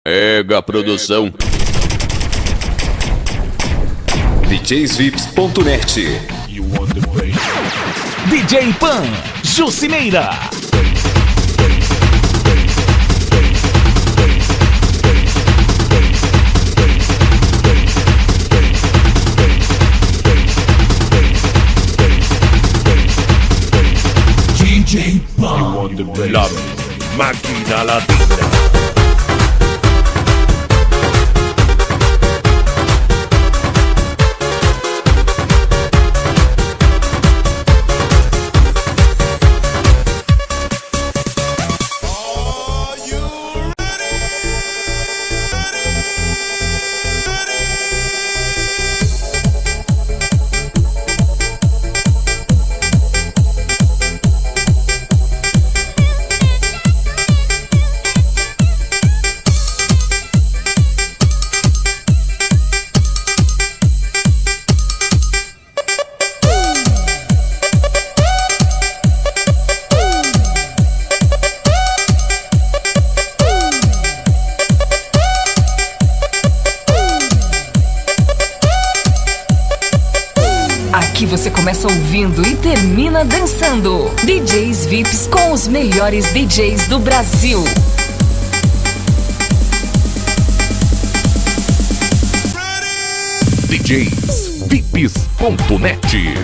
Mega produção. DJsVips.net. DJ Pan, Jucimeira. DJ Pan, La máquina latina. Aqui você começa ouvindo e termina dançando. DJs VIPs com os melhores DJs do Brasil. DJsVips.net.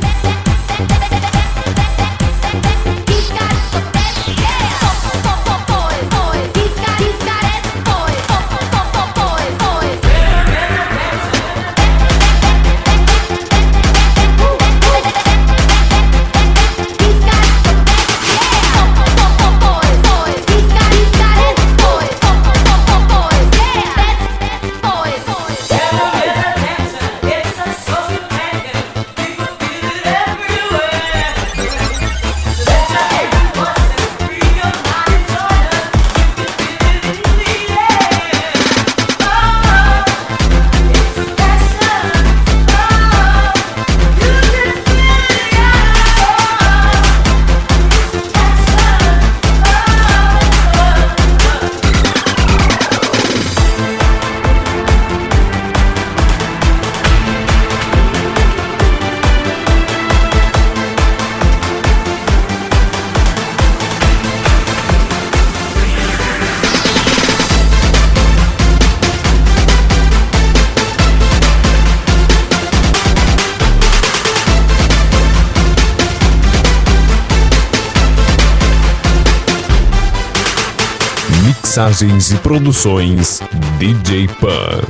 Mixagens e produções DJ Pan.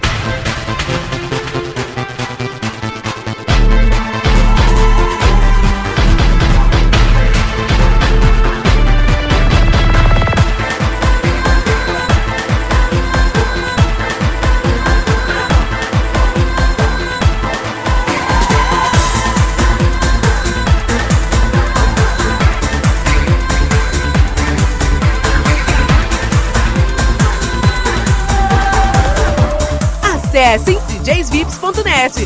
Acessem DJsVips.net. I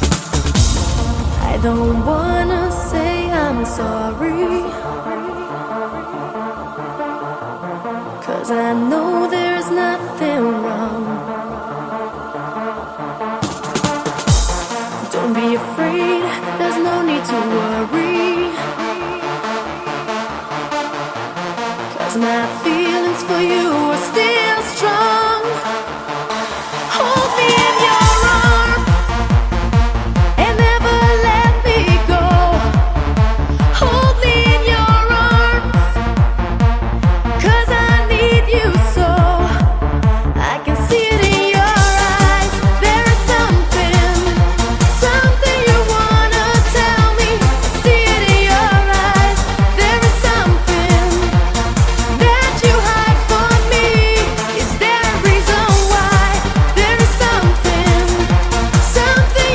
don't wanna say I'm sorry, 'cause I know there's nothing wrong. Don't be afraid, there's no need to worry, 'cause my feelings for you are still strong. Hold me in your arms and never let me go. Hold me in your arms, 'cause I need you so. I can see it in your eyes. There is something you wanna tell me. See it in your eyes. There is something that you hide from me. Is there a reason why? There is something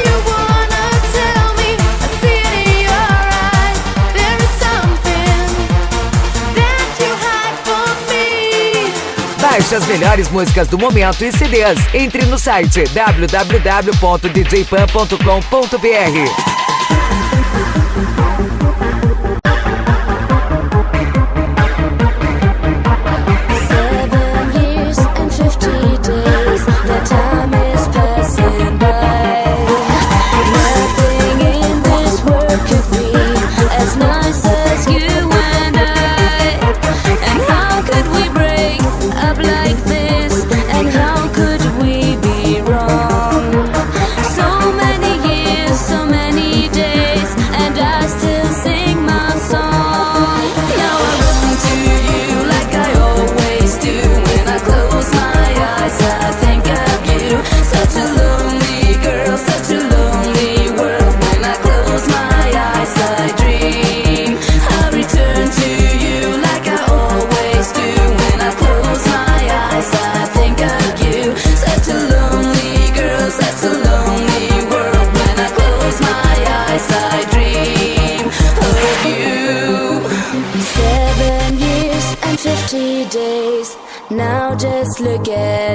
you wanna tell me. I see it in your eyes. There is something that you hide from me. Baixe as melhores músicas do momento e CDs. Entre no site www.djpan.com.br.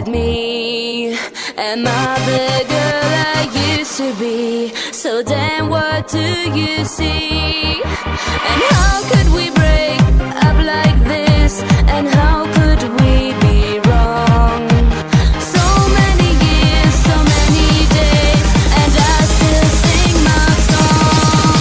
at me. Am I the girl I used to be? So then what do you see? And how could we break up like this? And how could we be wrong? So many years, so many days, and I still sing my song.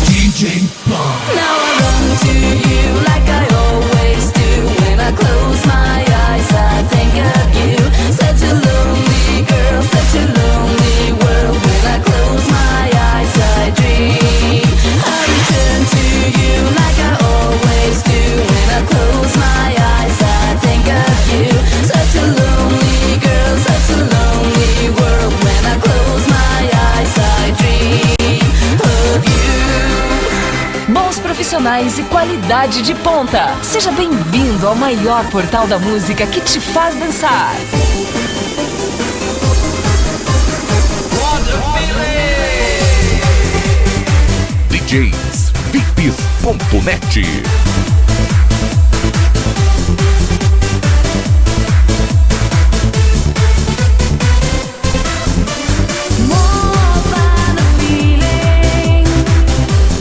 DJ Bug. Now I run to you like I always do. When I close my eyes, I think of you. Such a lonely girl, such a lonely world. When I close my eyes, I dream. I return to you like I always do. When I close my eyes, I think of you. Such a lonely girl, such a lonely world. When I close my eyes, I dream of you. Bons profissionais e qualidade de ponta. Seja bem-vindo ao maior portal da música que te faz dançar. DJsVips.net. More than a feeling,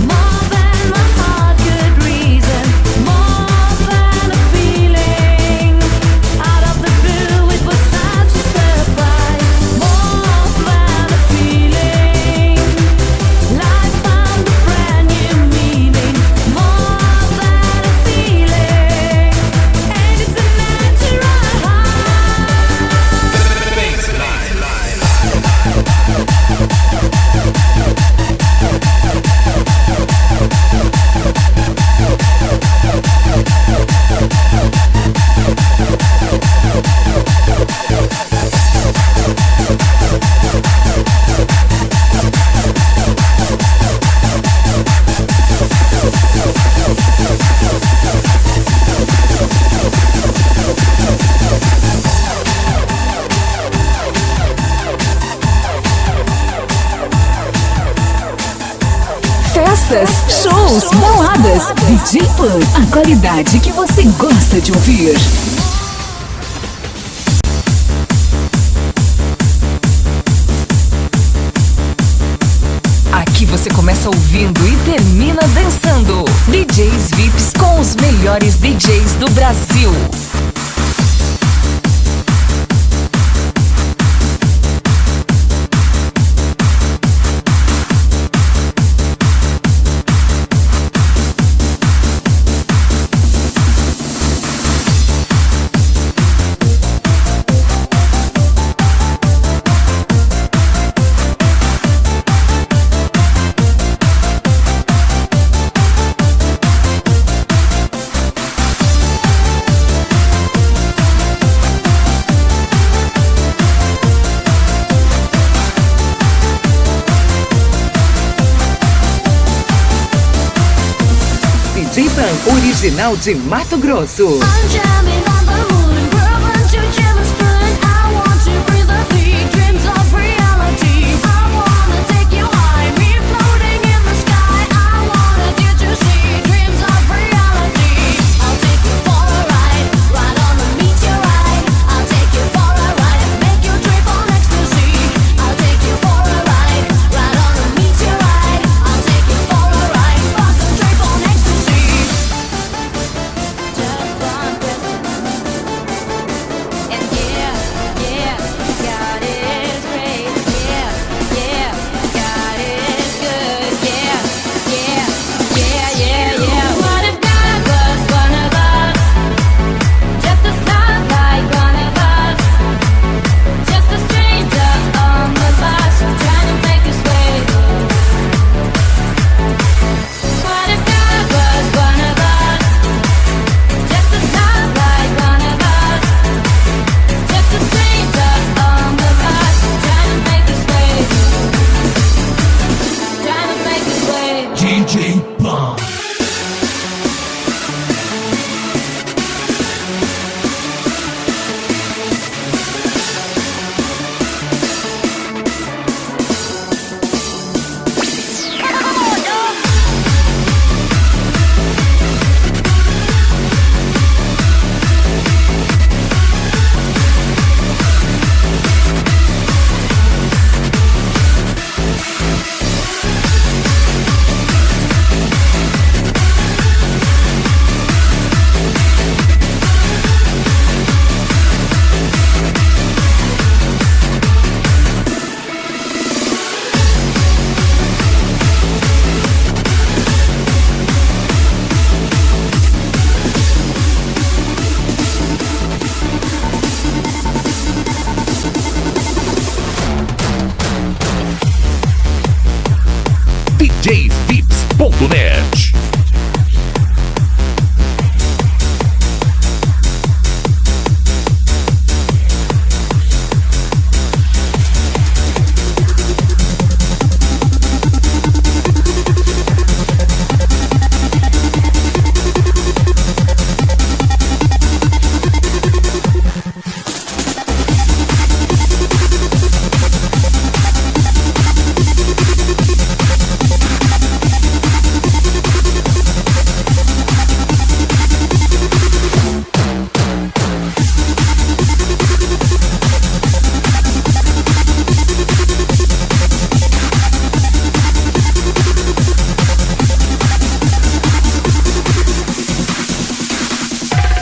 more than my heart could reason. More than a feeling, out of the blue it was such a surprise. More than a feeling, life found a brand new meaning. More than a feeling, and it's a natural high. Festas, shows, baladas. DJ Pan, a qualidade que você gosta de ouvir. Aqui você começa ouvindo e termina dançando. DJs VIPs com os melhores DJs do Brasil. DJ Pan, original de Mato Grosso. I'm jamming on the moon, whirlwind to jealous burn. I want to breathe the beat, dreams of reality. I wanna take you high, me floating in the sky. I wanted you to see dreams of reality. I'll take you for a ride, ride on the meteorite. I'll take you for a ride, make you trip on ecstasy. I'll take you for a ride, ride on the meteorite. I'll take you for a ride, rock the trip on ecstasy. Just one question. dj.net.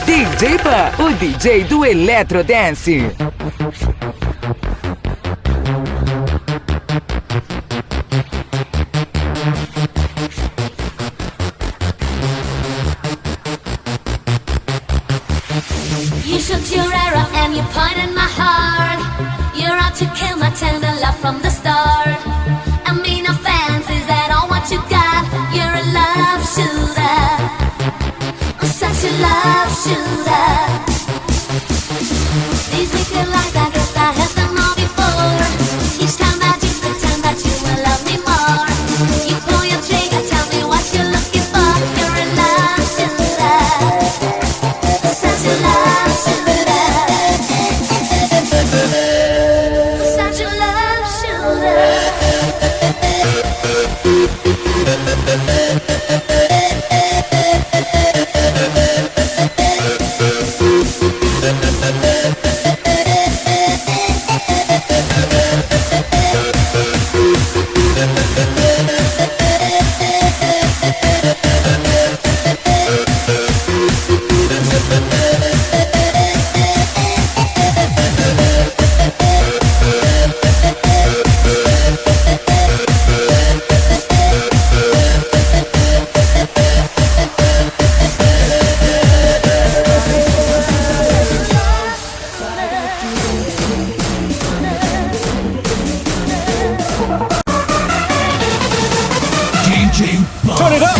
DJ Pan, o DJ do Eletrodance. You shook your arrow and you pointed my heart. You're out to kill my tender love from the start. I mean, no offense, is that all what you got? You're a love shooter, such a love shooter. These wicked lies, I guess I heard them all before. Each time that you pretend that you will love me more, you pull your trigger, tell me what you're looking for. You're a love shooter, such a love shooter, such a love shooter. Turn it up!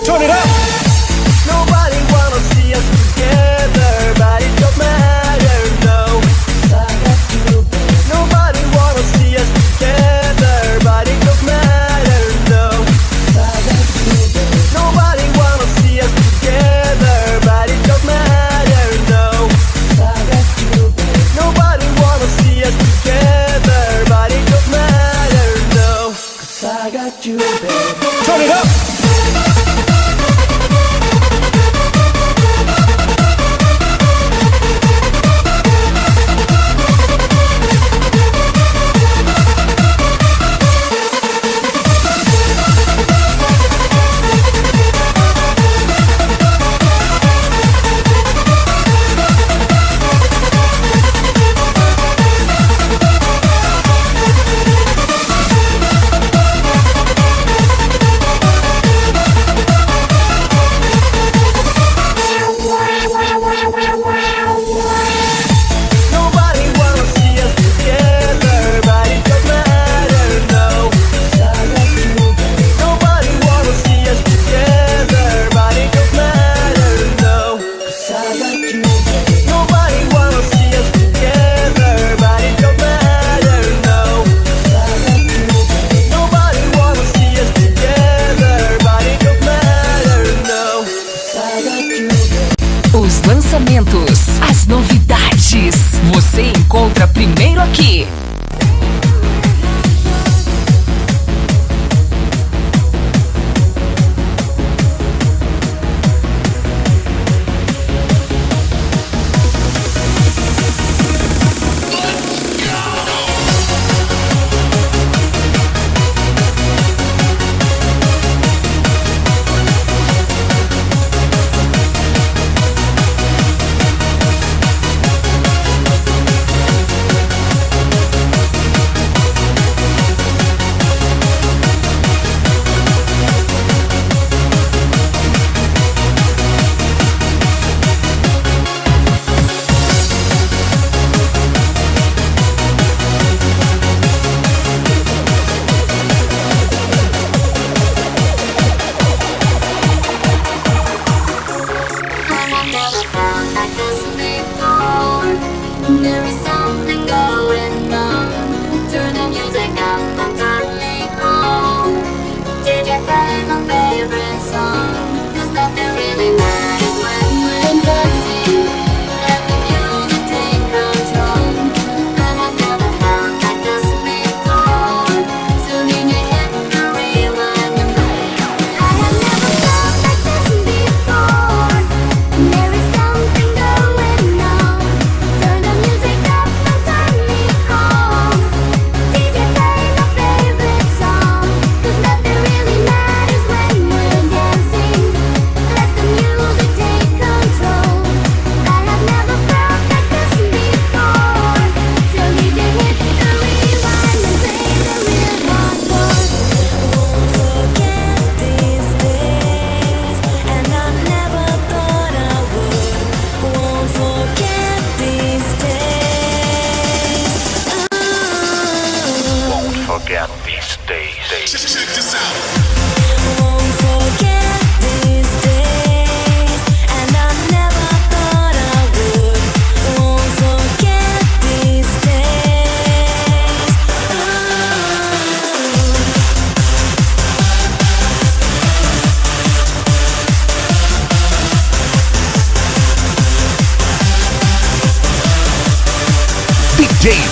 Turn it up! Nobody wanna see us together, but it don't matter, no. Nobody wanna see us together, but it don't matter, no. Nobody wanna see us together, but it don't matter, no. Nobody wanna see us together, but it don't matter, no. 'Cause I got you, baby. Turn it up! Os lançamentos, as novidades, você encontra primeiro aqui. forget these days. Won't forget these days, and I never thought I would. Won't forget these days.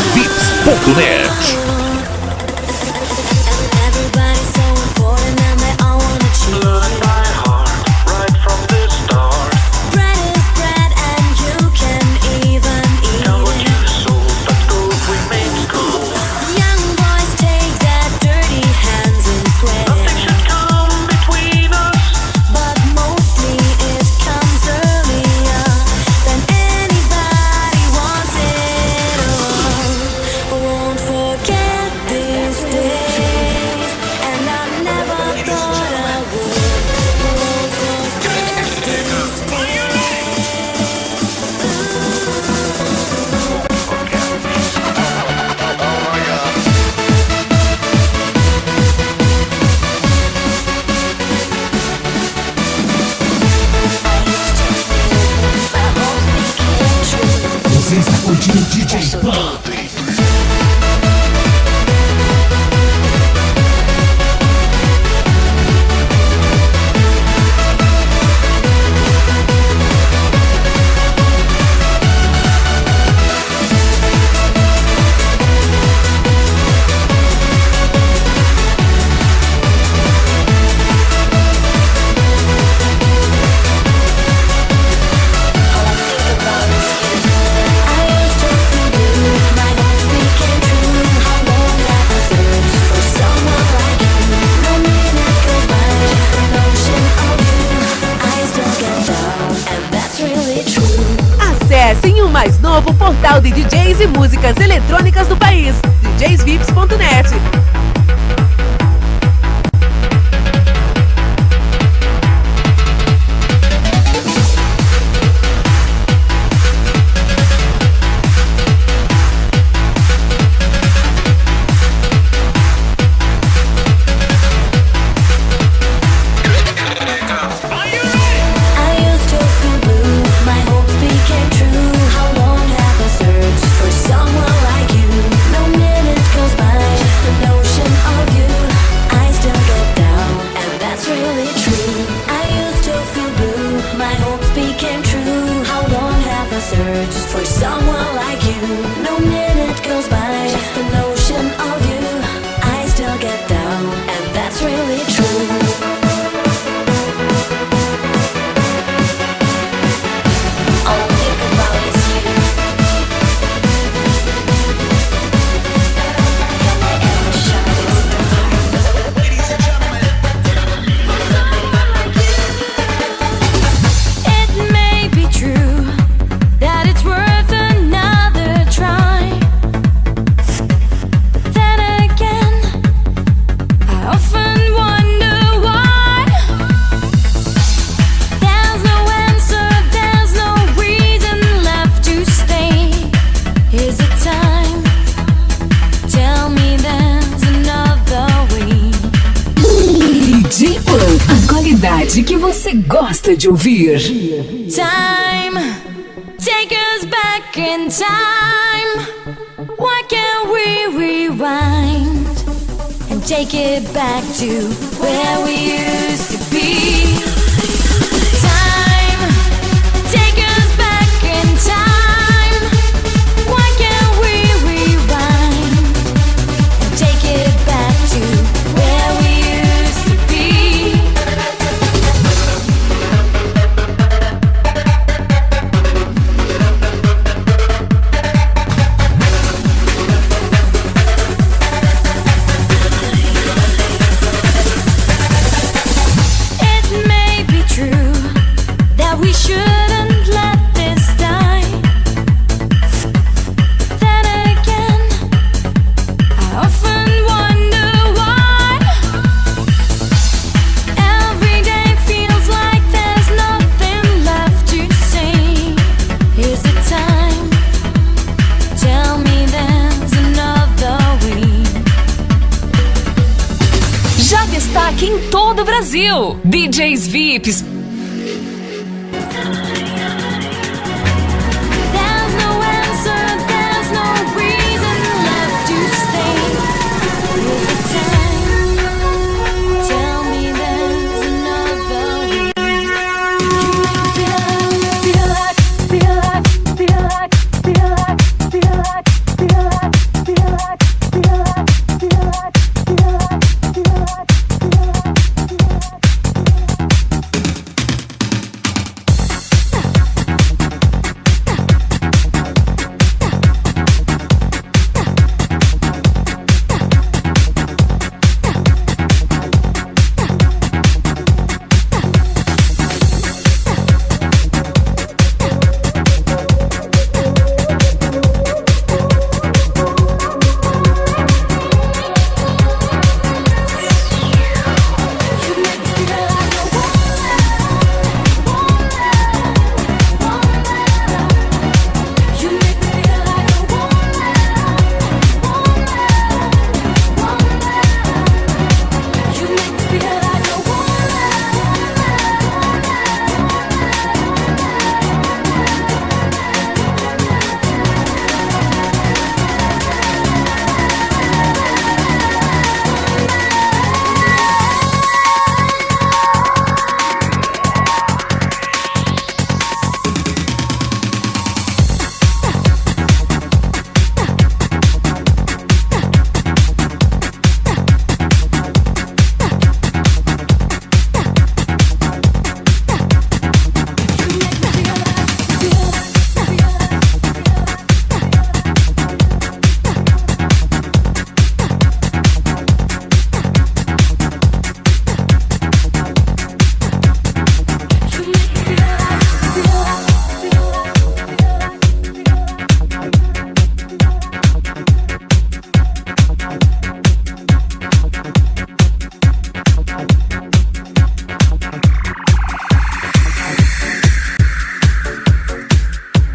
DJsVips.net. Everybody's so important and they all wanna choose. Learn by heart, right from the start. Bread is bread and you can even eat Never it. too soul, but gold remains gold. Young boys take their dirty hands and sweat. Nothing should come between us. But mostly it comes earlier than anybody wants it all. Won't forget these days, and I never thought I would. Won't forget these Você está curtindo DJ Pan. Acessem o mais novo portal de DJs e músicas eletrônicas do país, djsvips.net. I used to feel blue, my hopes became true. How long have I searched for someone like you? No minute goes by, just the notion of you. I still get down, and that's really true. I used to feel blue, my hopes became true. How long have I searched for someone like you? No minute goes by, just the notion of you. I still get down, and that's really true. All I think about is you. You're my ever shining star. Ladies and gentlemen, it may be true that it's worth another try. But then again, I often wonder why. There's no answer, there's no reason left to stay. Is it time? Tell me there's another way. DJ Pan, a qualidade que você gosta de ouvir. Time, take us back in time. Why can't we rewind and take it back to where we used to be? Time, take us back in time. Why can't we rewind and take it back to where we used to be? It may Brasil. DJs VIPs. There's no answer, there's no reason left to stay. Is it time? Tell me there's another way. You feel like, feel like, feel like, feel like, feel like, feel like, feel like, feel like, feel like, feel like, feel like, feel like, feel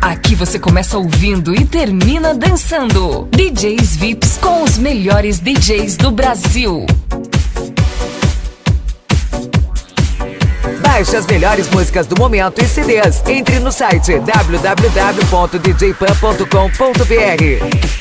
Aqui você começa ouvindo e termina dançando. DJs VIPs com os melhores DJs do Brasil. Baixe as melhores músicas do momento e CDs. Entre no site www.djpan.com.br.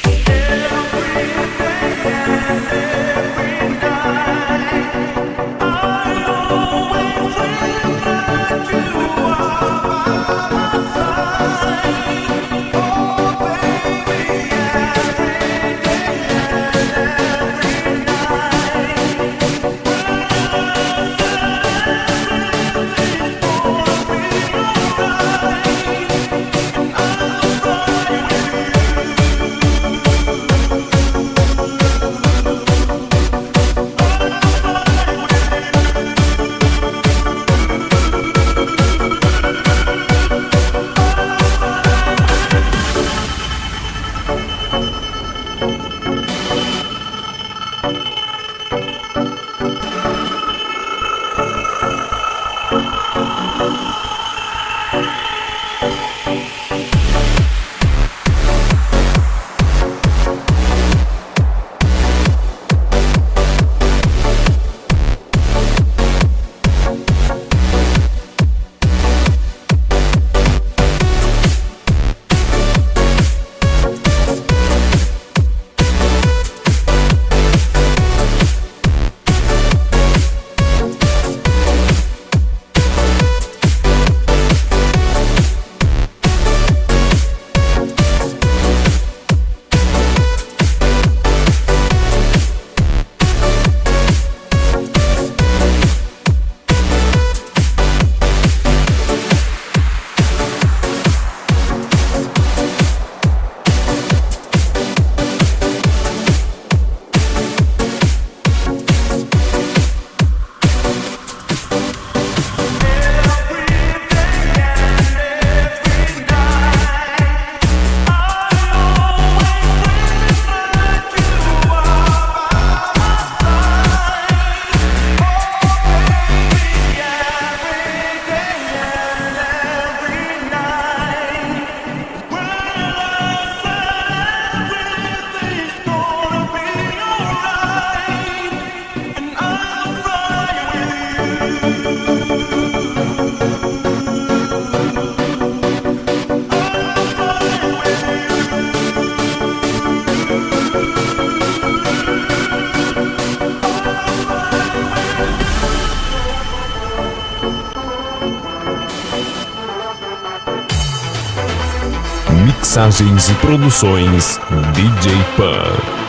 Mixagens e produções DJ Pan.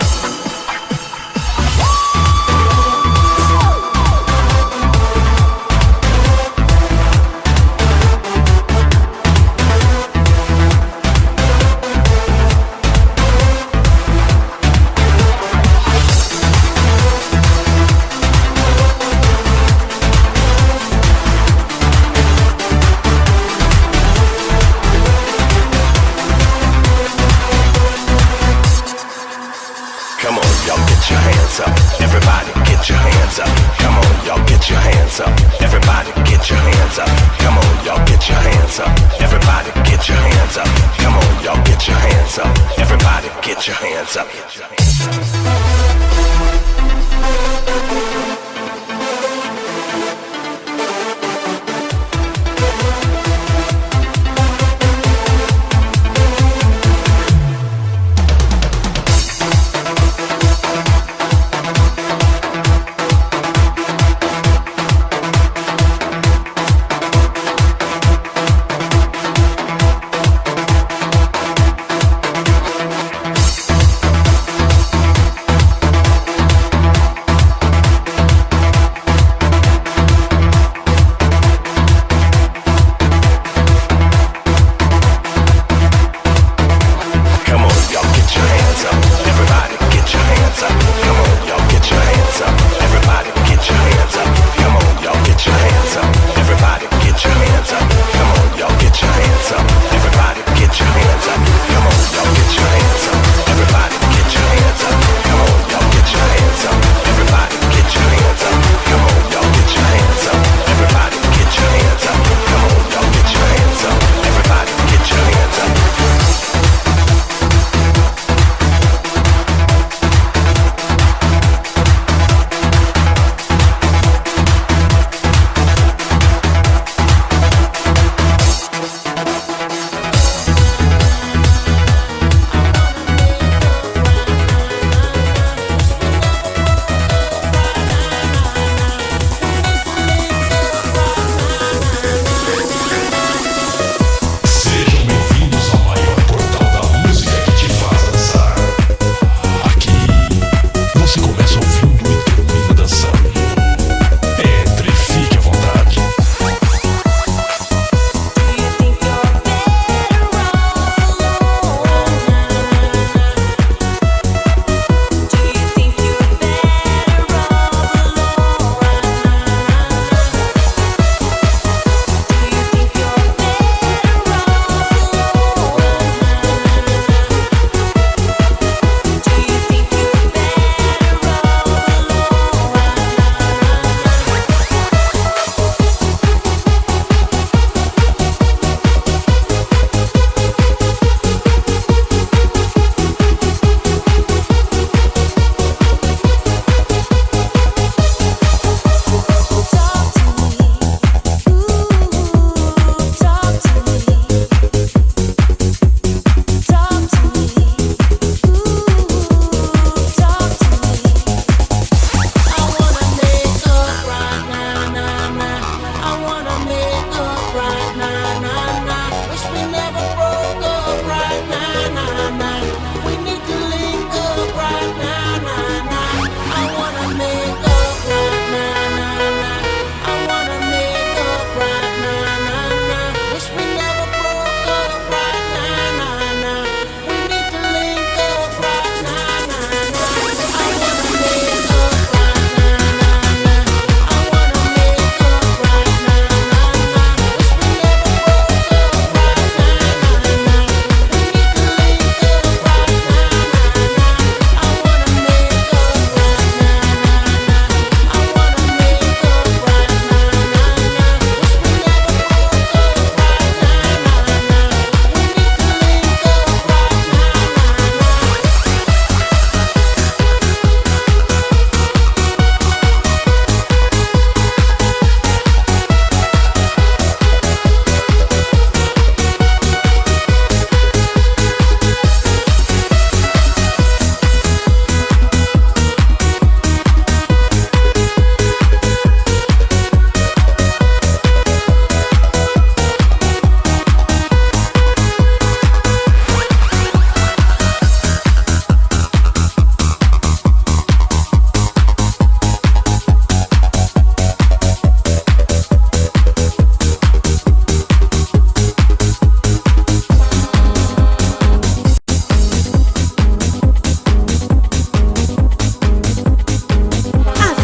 Come on, y'all get your hands up. Everybody get your hands up. Come on, y'all get your hands up. Everybody get your hands up. Come on, y'all get your hands up. Everybody get your hands up. Come on, y'all get your hands up. Everybody get your hands up.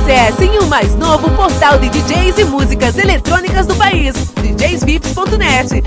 Acessem o mais novo portal de DJs e músicas eletrônicas do país, djsvips.net.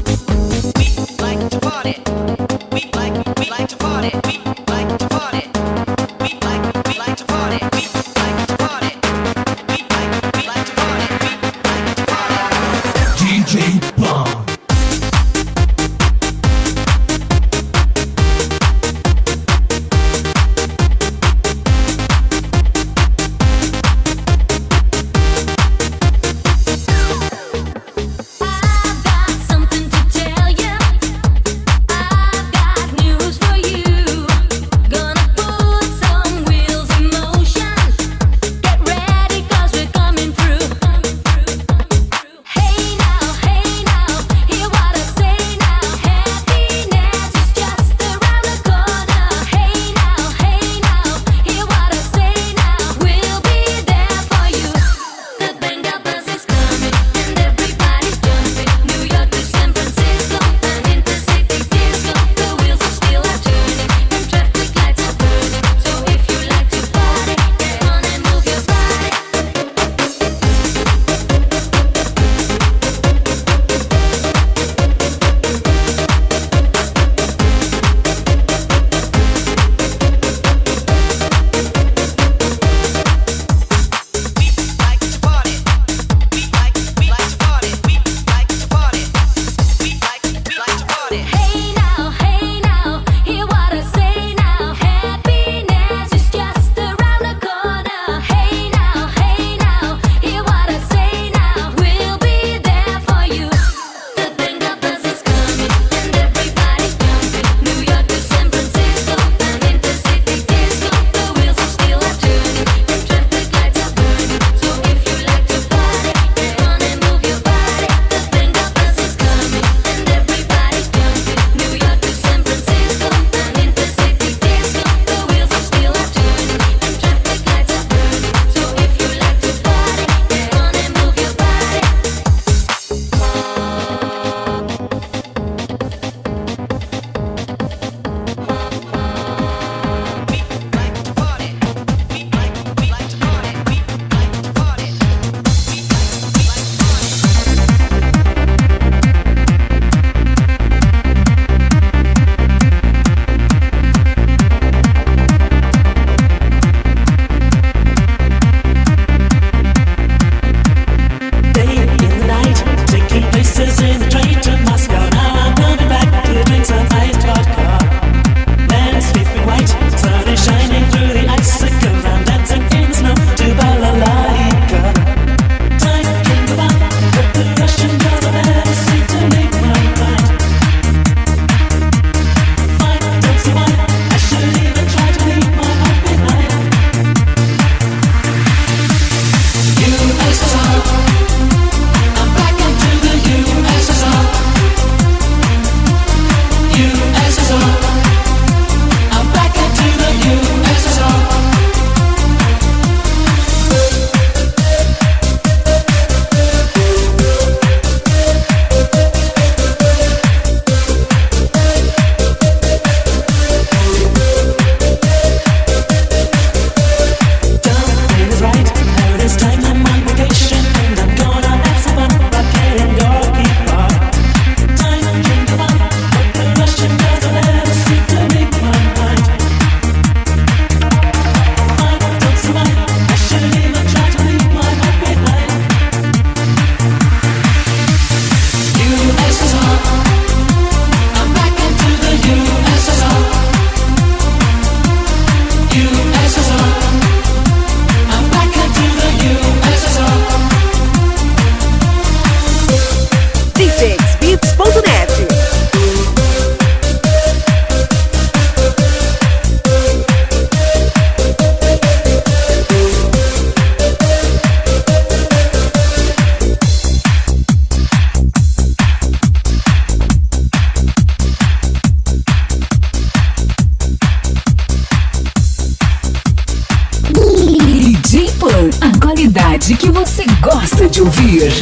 qualidade que você gosta de ouvir.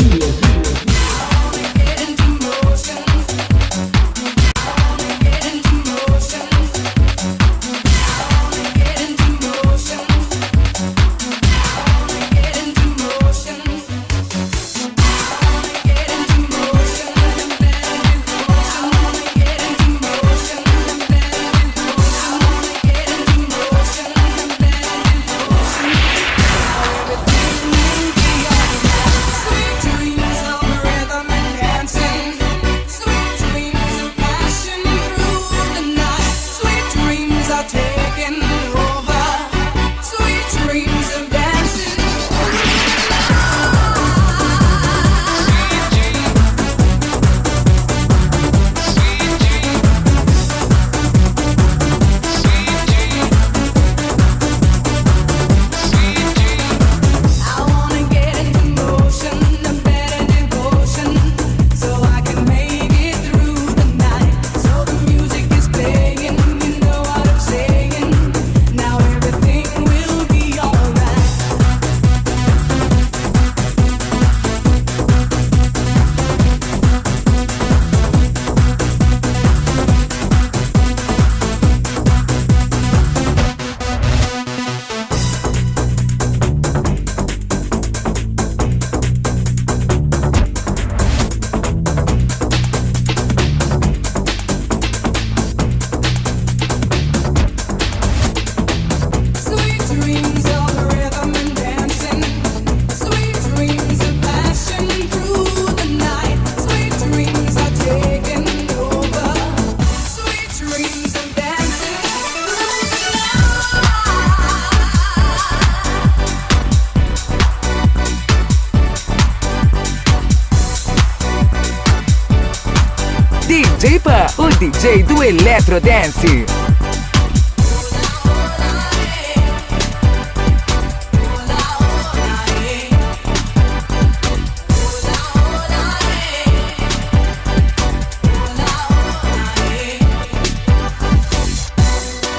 DJ do Eletrodance.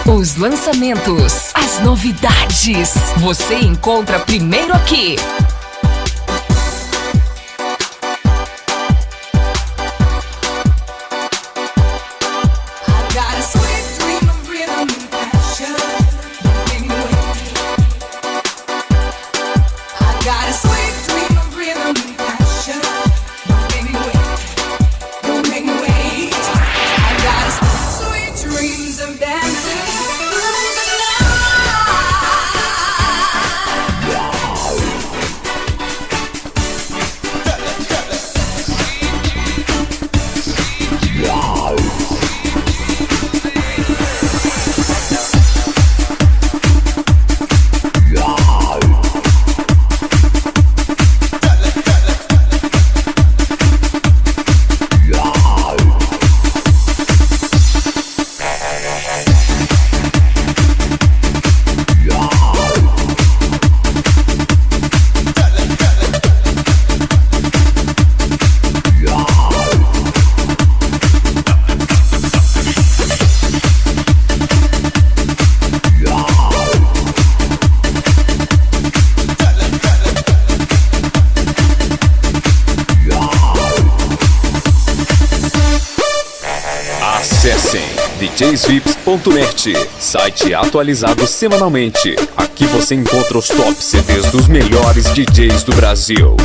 Os lançamentos, as novidades, você encontra primeiro aqui. Acessem djsvips.net, site atualizado semanalmente. Aqui você encontra os top CDs dos melhores DJs do Brasil.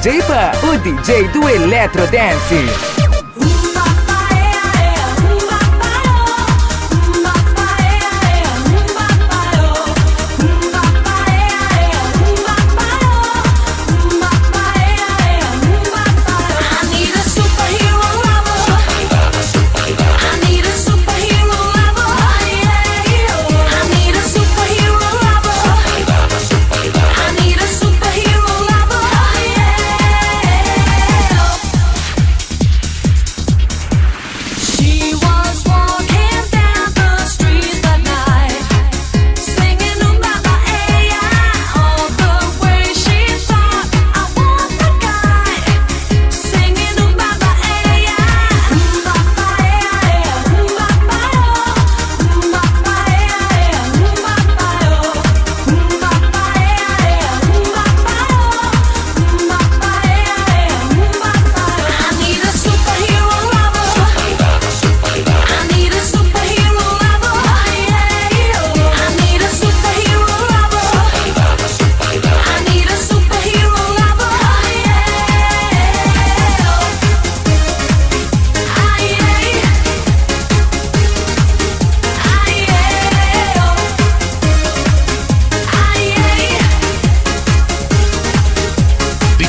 DJ Pan, o DJ do Eletrodance.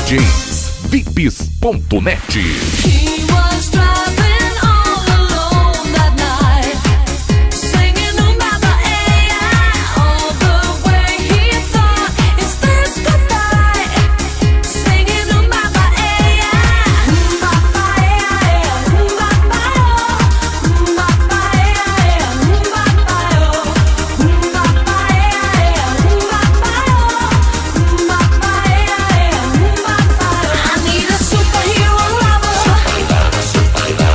DJsVips.net. He was driving all alone that night, singing all the way. He thought, is this goodbye? Singing I need a superhero lover.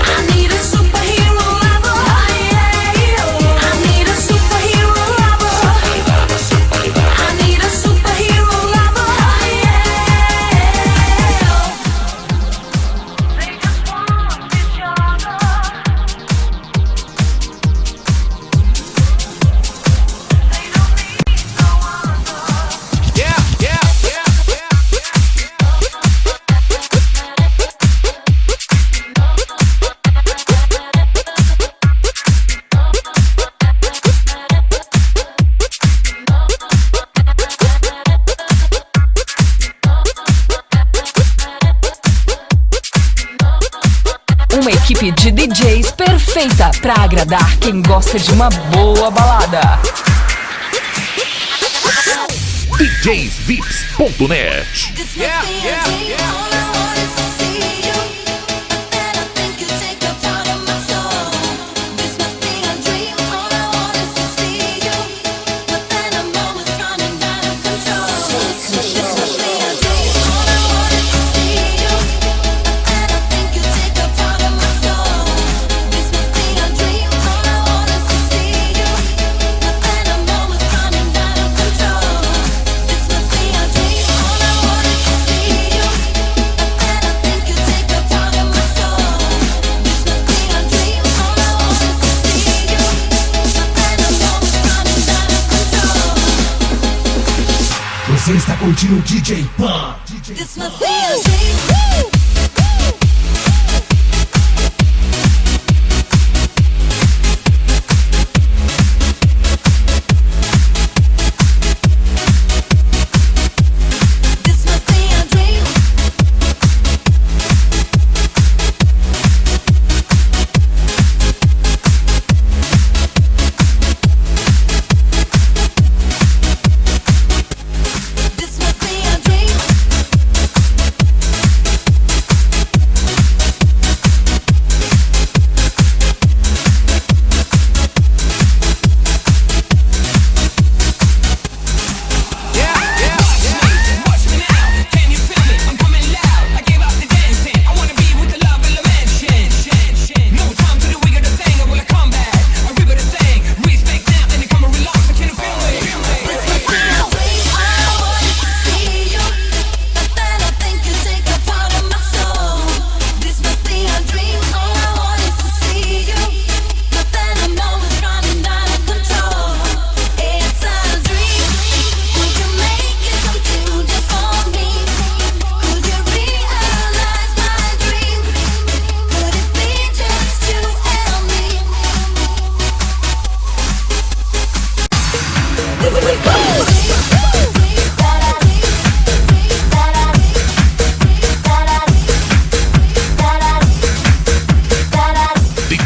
I need a superhero lover. I need a superhero lover. I need a superhero lover. They just want each other. They don't need no other. Uma equipe de DJs perfeita pra agradar quem gosta de uma boa balada. DJsVips.net. This must be a dream. All I want is to see you, but then I think you take a part of my soul. This must be a dream. All I want is to see you, but then I'm always running out of control. This must be a dream. All I want is to see you, but then I think you take a part of my soul. This must be a dream. All I want is to see you, but then I'm always running out of control. This must be a dream. All I want is to see you, but then I think you take a part of my soul. This must be a dream. All I want is to see you, but then I'm always running out of control. Você está curtindo o DJ Pan. This must be a dream. This must be a dream. This must be a dream.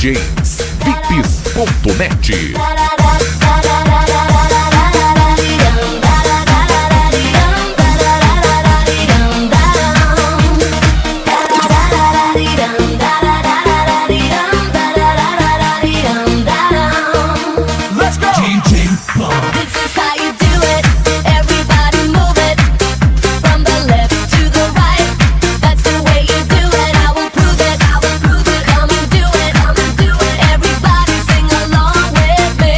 DJsVips.net. Let's go. DJ Pan. This is how you do it. Everybody move it from the left to the right. That's the way you do it. I will prove it. I will prove it. Come and do it. Come and do it. Everybody sing along with me.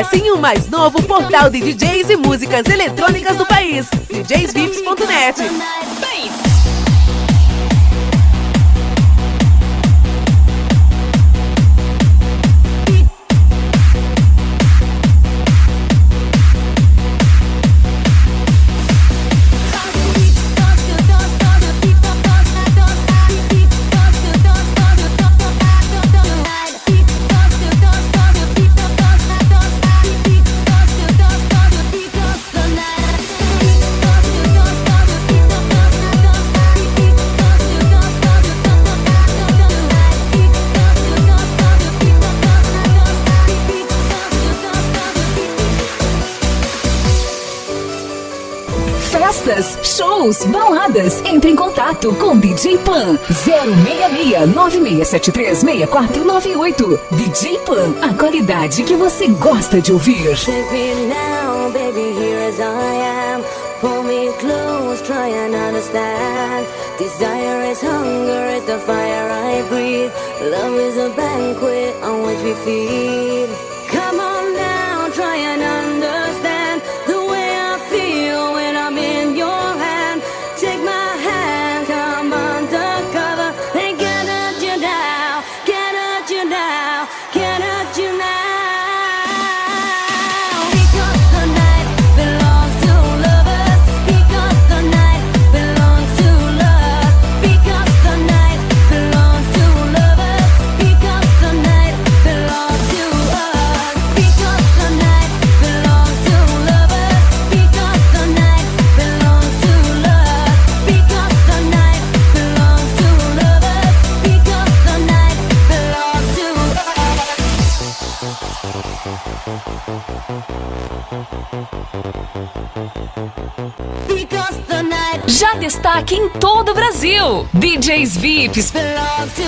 Acessem o mais novo portal de DJs e músicas eletrônicas do país, djsvips.net. Festas, shows, baladas. Entre em contato com DJ Pan 066-9673-6498. DJ Pan, a qualidade que você gosta de ouvir. Take me now, baby, here as I am. Pull me close, try and understand. Desire is hunger, is the fire I breathe. Love is a banquet on which we feed. Come on now, try and understand the way I feel when I'm in your hand. Take my hand, come undercover. They can't hurt you now, can't hurt you now, can't hurt you now. Because the night belongs to lovers. Because the night belongs to love. Because the night belongs to lovers. Because the night belongs to us. Because the night belongs to lovers. Because the night belongs to love. Because the night belongs to lovers. Because the night belongs to Because the night Já destaque em todo o Brasil. DJs VIPs. belongs to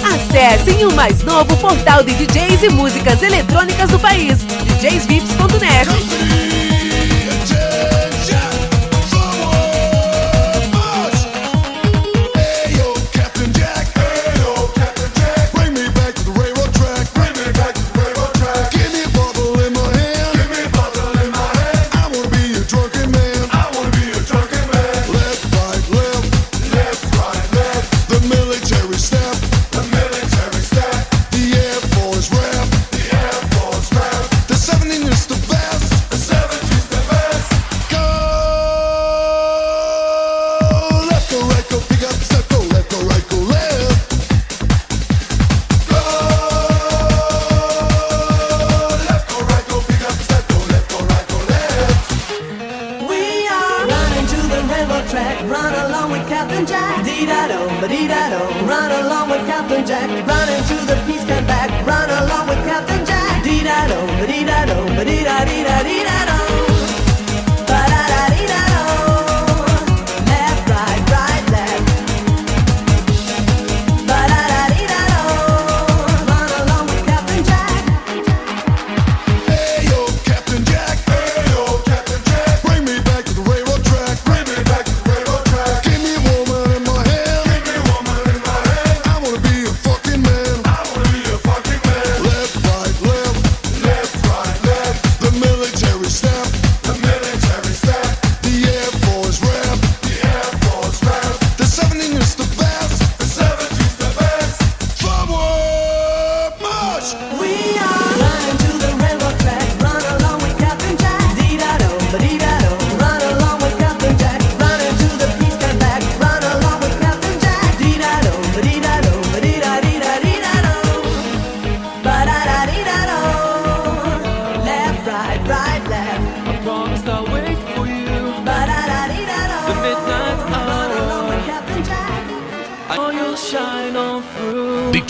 Acessem o mais novo portal de DJs e músicas eletrônicas do país, djsvips.net.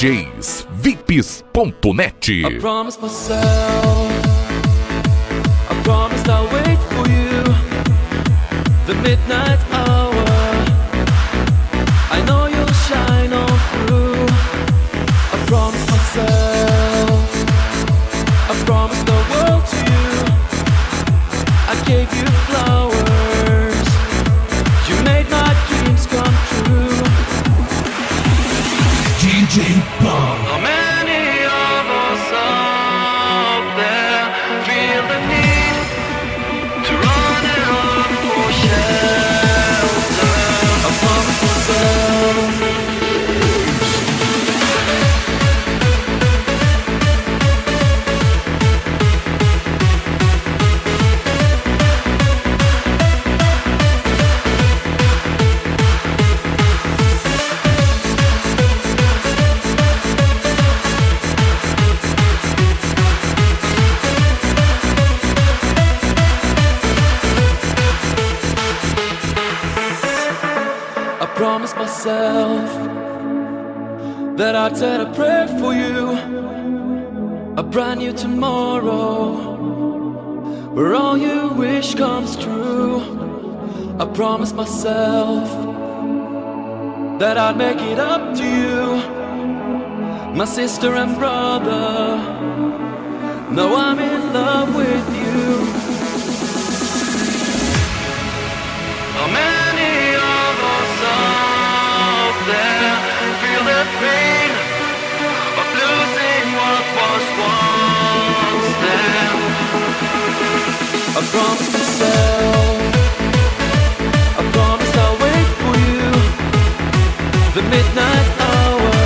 DJsVips.net. I promised myself, I promised I'll wait for you, the midnight hour. I know you'll shine on through. I promised myself, I promised the world to you. I gave you flowers, you made my dreams come true. DJ Bomb. How many of us out there feel the need to run and look for shelter? I promised myself. I promised myself that I'd said a prayer for you, a brand new tomorrow, where all you wish comes true. I promised myself that I'd make it up to you, my sister and brother. Now I'm in love with you. How many of us out there feel the pain of losing what was once there? I promised myself, I promised I'll wait for you, the midnight hour.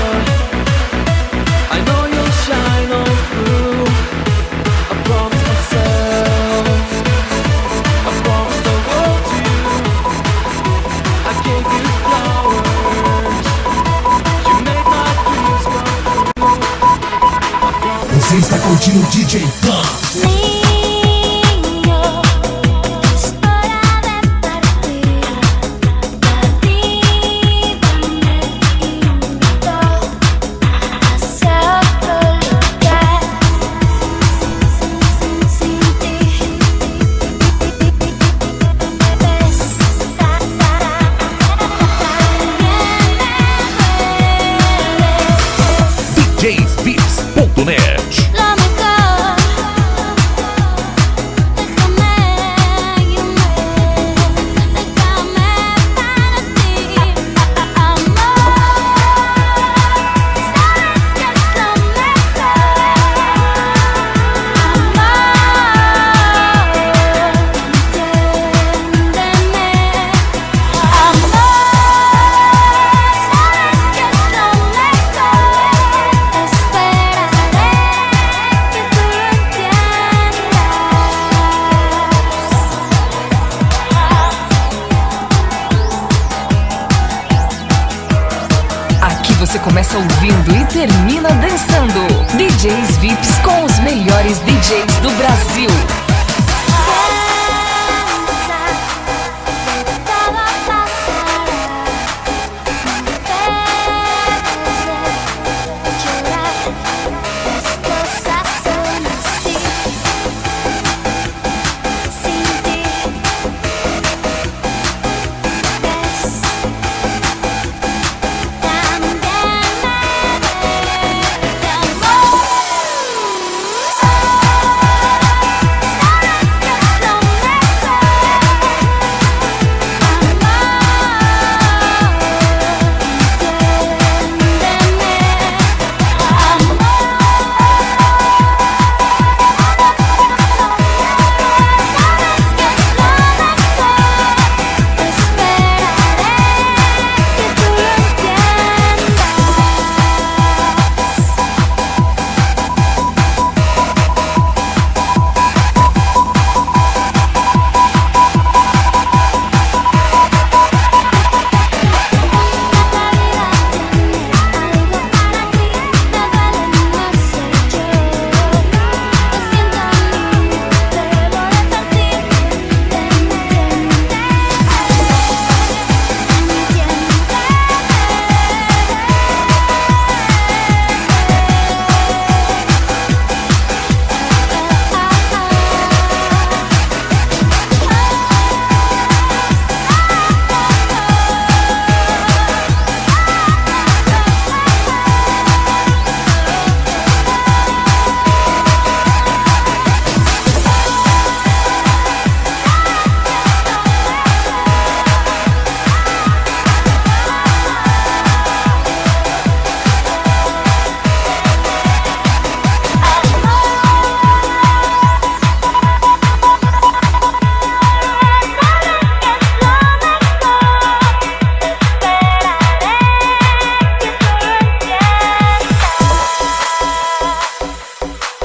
I know you'll shine on through. I promised myself, I promised the world to you. I gave you flowers, you made my dreams come true. Você está curtindo o DJ Bomb. Niño, es hora de partir. La vida me invitó hacia otro lugar. Sin ti, DJsVips.net. lo mejor. Déjame irme, déjame para ti, amor. Sabes que es lo mejor, amor. Entiéndeme, amor. Sabes que es lo mejor. Esperaré que tú lo Aqui você começa ouvindo e termina dançando. DJs VIPs com os melhores DJs do Brasil.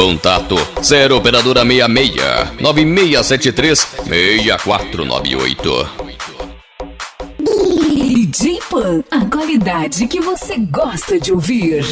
Contato 0 operadora 66 9673 6498. DJ Pan, a qualidade que você gosta de ouvir.